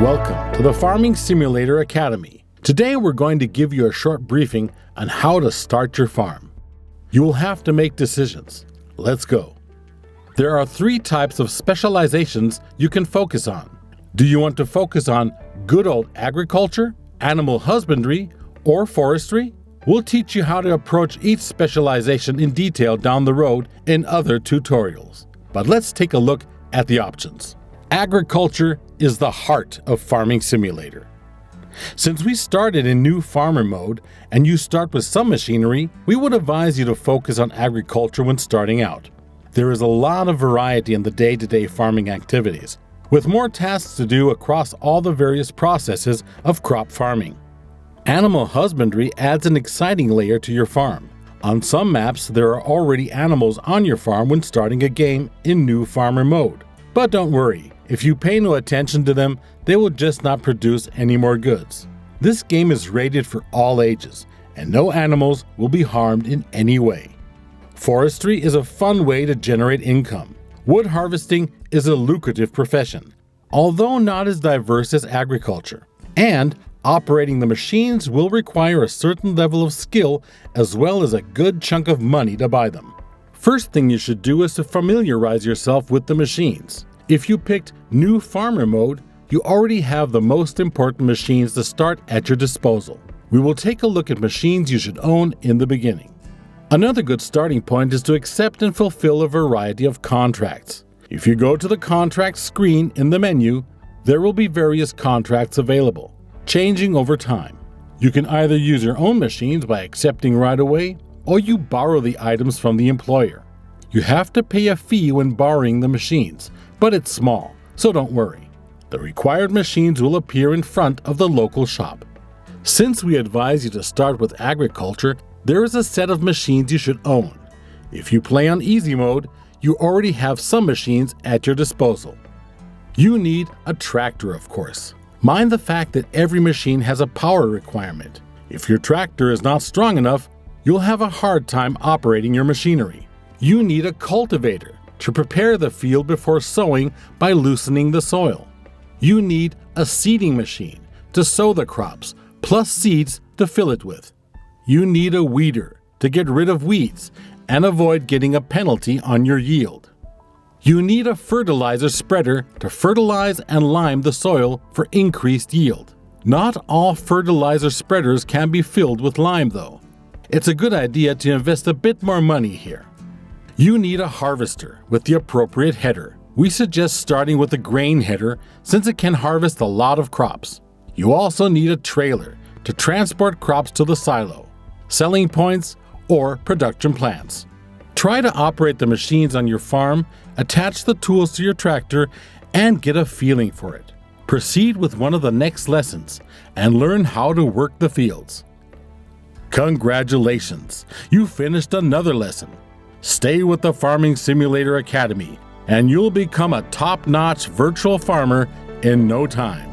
Welcome to the Farming Simulator Academy. Today we're going to give you a short briefing on how to start your farm. You will have to make decisions. Let's go. There are 3 types of specializations you can focus on. Do you want to focus on good old agriculture, animal husbandry, or forestry? We'll teach you how to approach each specialization in detail down the road in other tutorials. But let's take a look at the options. Agriculture is the heart of Farming Simulator. Since we started in new farmer mode and you start with some machinery, we would advise you to focus on agriculture when starting out. There is a lot of variety in the day-to-day farming activities, with more tasks to do across all the various processes of crop farming. Animal husbandry adds an exciting layer to your farm. On some maps, there are already animals on your farm when starting a game in new farmer mode. But don't worry, if you pay no attention to them, they will just not produce any more goods. This game is rated for all ages, and no animals will be harmed in any way. Forestry is a fun way to generate income. Wood harvesting is a lucrative profession, although not as diverse as agriculture. And operating the machines will require a certain level of skill as well as a good chunk of money to buy them. First thing you should do is to familiarize yourself with the machines. If you picked New Farmer Mode, you already have the most important machines to start at your disposal. We will take a look at machines you should own in the beginning. Another good starting point is to accept and fulfill a variety of contracts. If you go to the contract screen in the menu, there will be various contracts available, changing over time. You can either use your own machines by accepting right away, or you borrow the items from the employer. You have to pay a fee when borrowing the machines, but it's small, so don't worry. The required machines will appear in front of the local shop. Since we advise you to start with agriculture, there is a set of machines you should own. If you play on easy mode, you already have some machines at your disposal. You need a tractor, of course. Mind the fact that every machine has a power requirement. If your tractor is not strong enough, you'll have a hard time operating your machinery. You need a cultivator to prepare the field before sowing by loosening the soil. You need a seeding machine to sow the crops, plus seeds to fill it with. You need a weeder to get rid of weeds and avoid getting a penalty on your yield. You need a fertilizer spreader to fertilize and lime the soil for increased yield. Not all fertilizer spreaders can be filled with lime though. It's a good idea to invest a bit more money here. You need a harvester with the appropriate header. We suggest starting with a grain header since it can harvest a lot of crops. You also need a trailer to transport crops to the silo, selling points, or production plants. Try to operate the machines on your farm, attach the tools to your tractor, and get a feeling for it. Proceed with one of the next lessons and learn how to work the fields. Congratulations! You finished another lesson. Stay with the Farming Simulator Academy, and you'll become a top-notch virtual farmer in no time.